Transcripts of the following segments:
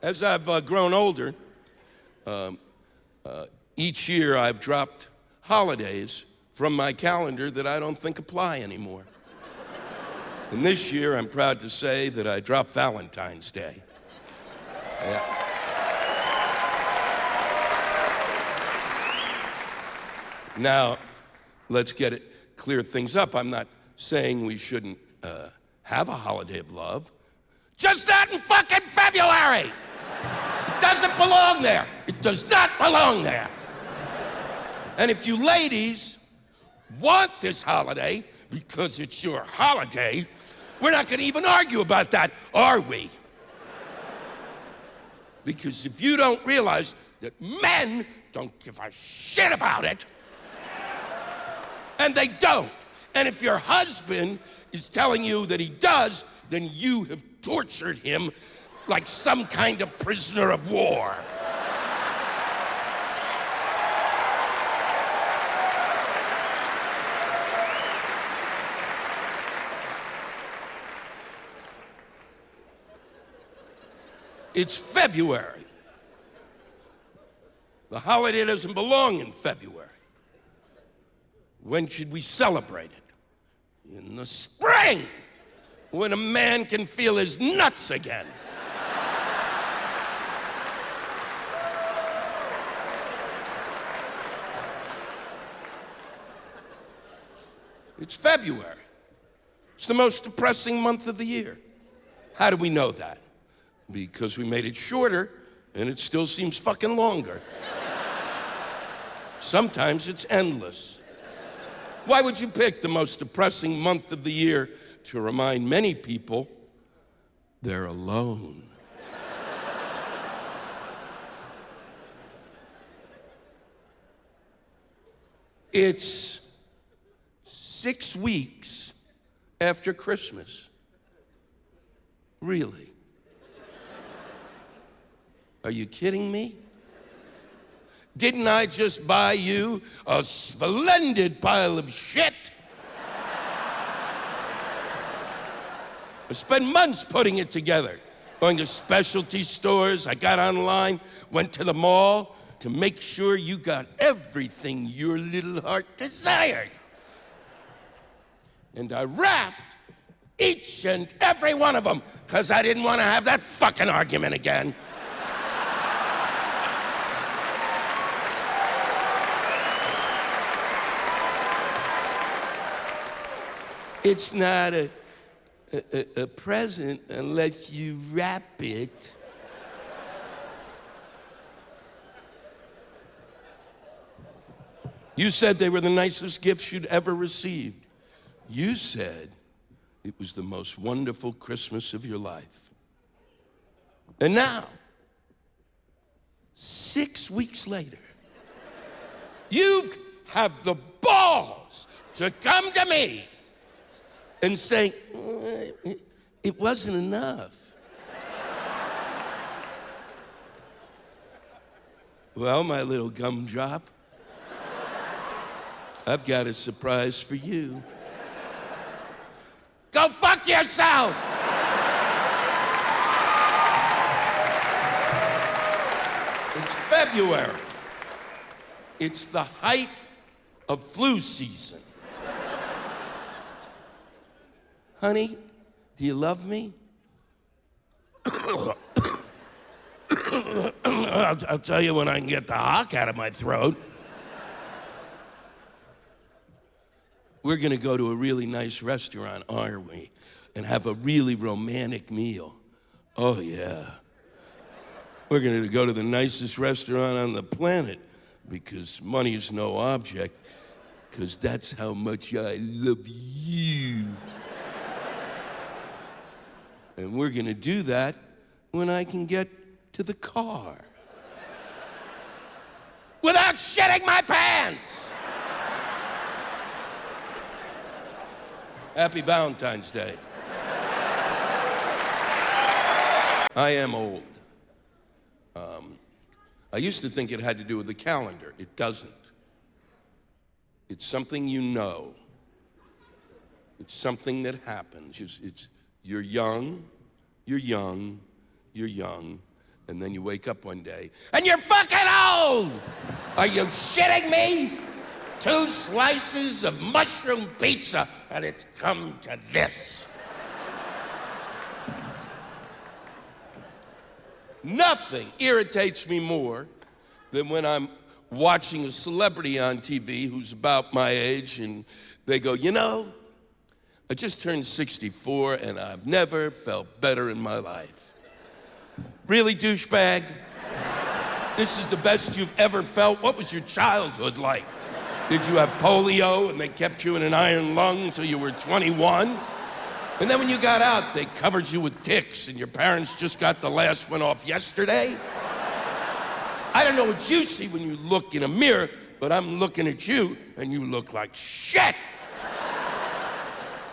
As I've grown older, each year I've dropped holidays from my calendar that I don't think apply anymore. And this year, I'm proud to say that I dropped Valentine's Day. Yeah. Now, let's clear things up. I'm not saying we shouldn't have a holiday of love. Just not in fucking February! It doesn't belong there. It does not belong there. And if you ladies want this holiday because it's your holiday, we're not going to even argue about that, are we? Because if you don't realize that men don't give a shit about it, and they don't, and if your husband is telling you that he does, then you have tortured him like some kind of prisoner of war. It's February. The holiday doesn't belong in February. When should we celebrate it? In the spring, when a man can feel his nuts again. It's February. It's the most depressing month of the year. How do we know that? Because we made it shorter, and it still seems fucking longer. Sometimes it's endless. Why would you pick the most depressing month of the year to remind many people they're alone? It's 6 weeks after Christmas. Really? Are you kidding me? Didn't I just buy you a splendid pile of shit? I spent months putting it together, going to specialty stores, I got online, went to the mall to make sure you got everything your little heart desired. And I wrapped each and every one of them, because I didn't want to have that fucking argument again. It's not a present unless you wrap it. You said they were the nicest gifts you'd ever received. You said it was the most wonderful Christmas of your life. And now, 6 weeks later, you have the balls to come to me and say, it wasn't enough. Well, my little gumdrop, I've got a surprise for you. Go fuck yourself! It's February. It's the height of flu season. Honey, do you love me? I'll tell you when I can get the hawk out of my throat. We're gonna go to a really nice restaurant, aren't we? And have a really romantic meal. Oh yeah. We're gonna go to the nicest restaurant on the planet because money is no object, because that's how much I love you. And we're gonna do that when I can get to the car. Without shitting my pants! Happy Valentine's Day. I am old. I used to think it had to do with the calendar. It doesn't. It's something you know. It's something that happens. You're young, you're young, you're young, And then you wake up one day, and you're fucking old! Are you shitting me? 2 slices of mushroom pizza, and it's come to this. Nothing irritates me more than when I'm watching a celebrity on TV who's about my age, and they go, you know, I just turned 64, and I've never felt better in my life. Really, douchebag? This is the best you've ever felt? What was your childhood like? Did you have polio and they kept you in an iron lung until you were 21? And then when you got out, they covered you with ticks and your parents just got the last one off yesterday? I don't know what you see when you look in a mirror, but I'm looking at you and you look like shit.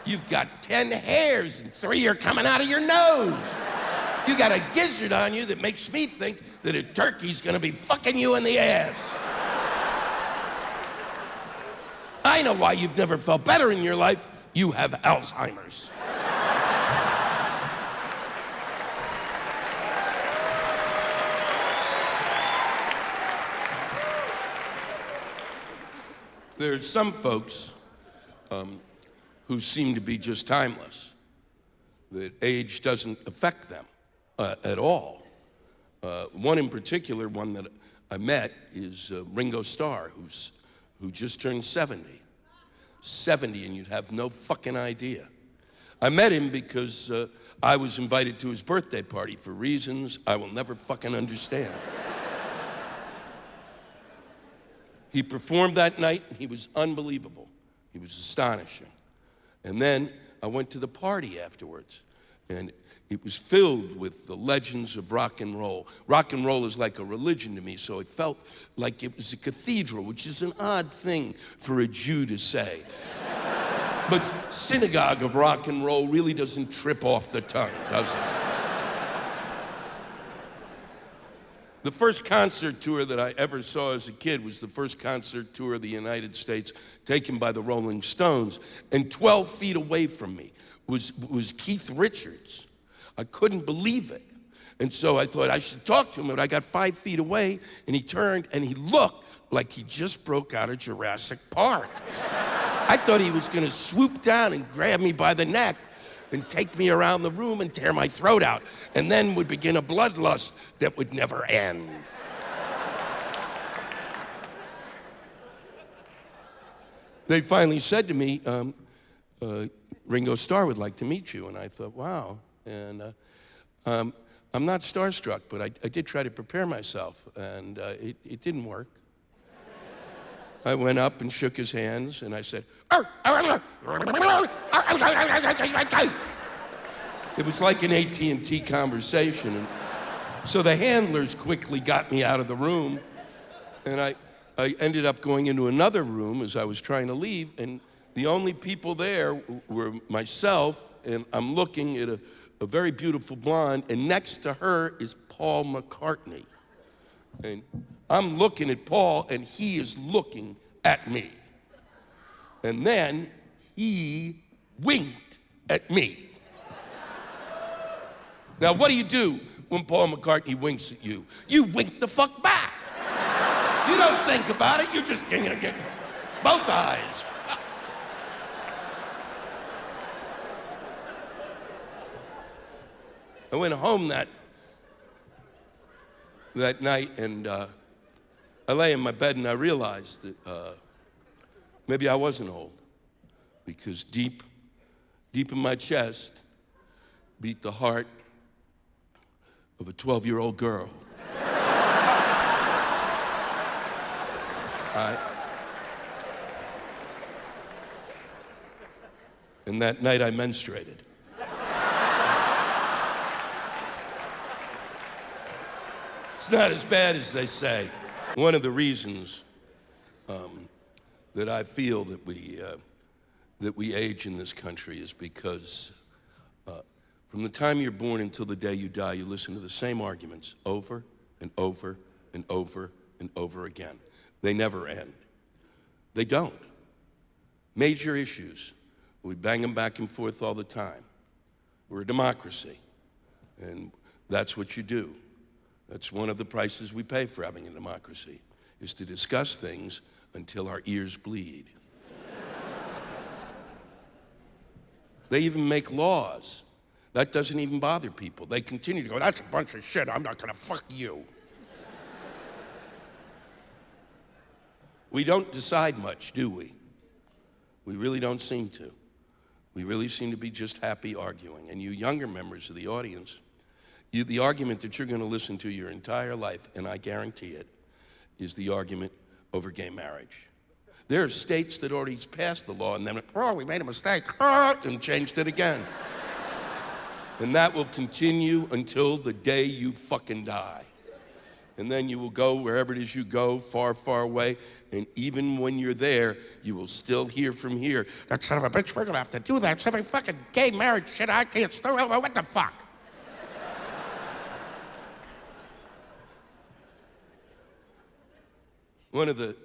You've got 10 hairs and 3 are coming out of your nose. You got a gizzard on you that makes me think that a turkey's gonna be fucking you in the ass. I know why you've never felt better in your life. You have Alzheimer's. There's some folks who seem to be just timeless, that age doesn't affect them at all. One in particular, one that I met, is Ringo Starr, who just turned 70. 70, and you'd have no fucking idea. I met him because I was invited to his birthday party for reasons I will never fucking understand. He performed that night, and he was unbelievable. He was astonishing. And then I went to the party afterwards, and it was filled with the legends of rock and roll. Rock and roll is like a religion to me, so it felt like it was a cathedral, which is an odd thing for a Jew to say. But synagogue of rock and roll really doesn't trip off the tongue, does it? The first concert tour that I ever saw as a kid was the first concert tour of the United States taken by the Rolling Stones, and 12 feet away from me was Keith Richards. I couldn't believe it. And so I thought I should talk to him, but I got 5 feet away, and he turned, and he looked like he just broke out of Jurassic Park. I thought he was gonna swoop down and grab me by the neck and take me around the room and tear my throat out, and then would begin a bloodlust that would never end. They finally said to me, Ringo Starr would like to meet you, and I thought, wow. And I'm not starstruck, but I did try to prepare myself, and it didn't work. I went up and shook his hands, and I said, it was like an AT&T conversation. And so the handlers quickly got me out of the room, and I ended up going into another room as I was trying to leave, and the only people there were myself, and I'm looking at a very beautiful blonde, and next to her is Paul McCartney. And I'm looking at Paul, and he is looking at me. And then he winked at me. Now, what do when Paul McCartney winks at you? You wink the fuck back. You don't think about it, you just get both eyes. I went home that night, and I lay in my bed, and I realized that maybe I wasn't old, because deep in my chest beat the heart of a 12-year-old girl. And that night I menstruated. It's not as bad as they say. One of the reasons that I feel that we age in this country is because from the time you're born until the day you die, you listen to the same arguments over and over and over and over again. They never end. They don't. Major issues, we bang them back and forth all the time. We're a democracy, and that's what you do. That's one of the prices we pay for having a democracy, is to discuss things until our ears bleed. They even make laws. That doesn't even bother people. They continue to go, that's a bunch of shit, I'm not gonna fuck you. We don't decide much, do we? We really don't seem to. We really seem to be just happy arguing. And you younger members of the audience, the argument that you're gonna listen to your entire life, and I guarantee it, is the argument over gay marriage. There are states that already passed the law and then, oh, we made a mistake, and changed it again. And that will continue until the day you fucking die. And then you will go wherever it is you go, far, far away, and even when you're there, you will still hear from here, that son of a bitch, we're gonna have to do that. Some fucking gay marriage shit, I can't start, what the fuck? One of the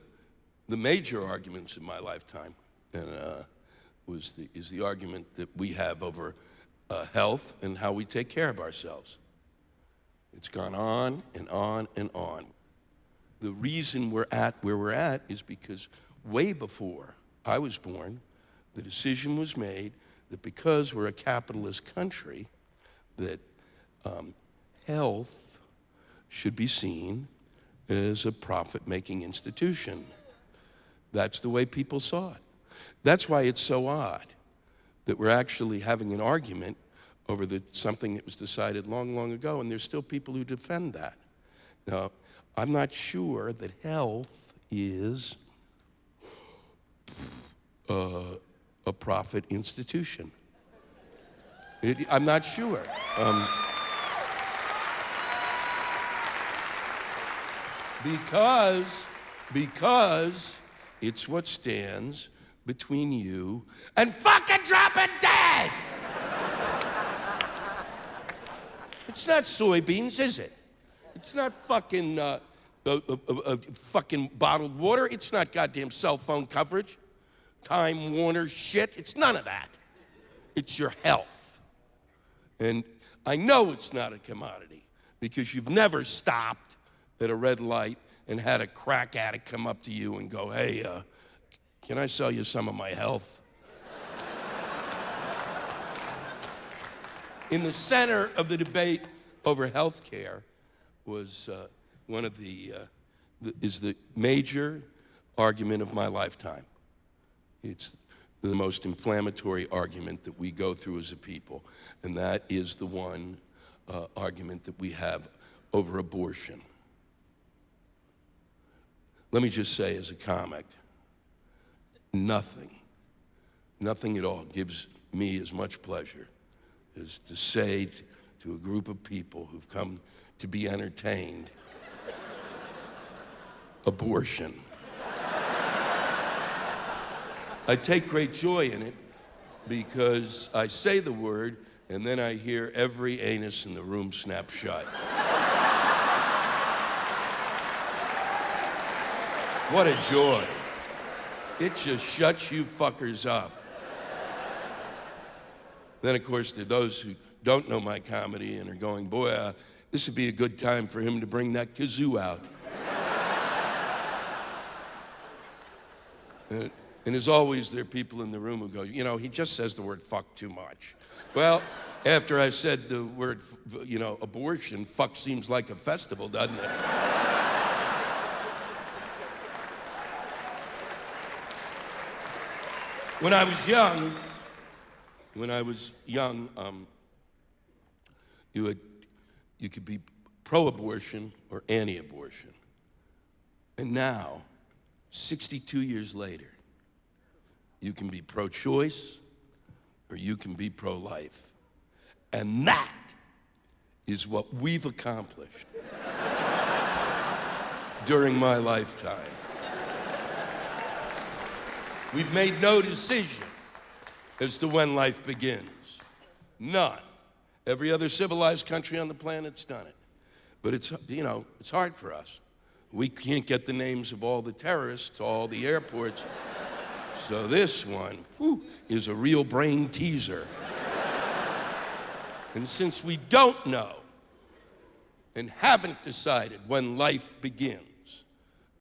major arguments in my lifetime is the argument that we have over health and how we take care of ourselves. It's gone on and on and on. The reason we're at where we're at is because way before I was born, the decision was made that because we're a capitalist country, that health should be seen as a profit-making institution. That's the way people saw it. That's why it's so odd that we're actually having an argument over something that was decided long, long ago, and there's still people who defend that. Now, I'm not sure that health is a profit institution. I'm not sure. Because it's what stands between you and fucking dropping dead! It's not soybeans, is it? It's not fucking fucking bottled water. It's not goddamn cell phone coverage, Time Warner shit. It's none of that. It's your health. And I know it's not a commodity because you've never stopped at a red light and had a crack addict come up to you and go, hey, can I sell you some of my health? In the center of the debate over health care was is the major argument of my lifetime. It's the most inflammatory argument that we go through as a people, and that is the one argument that we have over abortion. Let me just say as a comic, nothing at all gives me as much pleasure is to say to a group of people who've come to be entertained, abortion. I take great joy in it because I say the word and then I hear every anus in the room snap shut. What a joy. It just shuts you fuckers up. Then, of course, there are those who don't know my comedy and are going, boy, this would be a good time for him to bring that kazoo out. And as always, there are people in the room who go, you know, he just says the word fuck too much. Well, after I said the word, you know, abortion, fuck seems like a festival, doesn't it? When I was young, you could be pro-abortion or anti-abortion. And now, 62 years later, you can be pro-choice or you can be pro-life. And that is what we've accomplished during my lifetime. We've made no decision as to when life begins. None. Every other civilized country on the planet's done it. But it's, you know, it's hard for us. We can't get the names of all the terrorists to all the airports. So this one, is a real brain teaser. And since we don't know and haven't decided when life begins.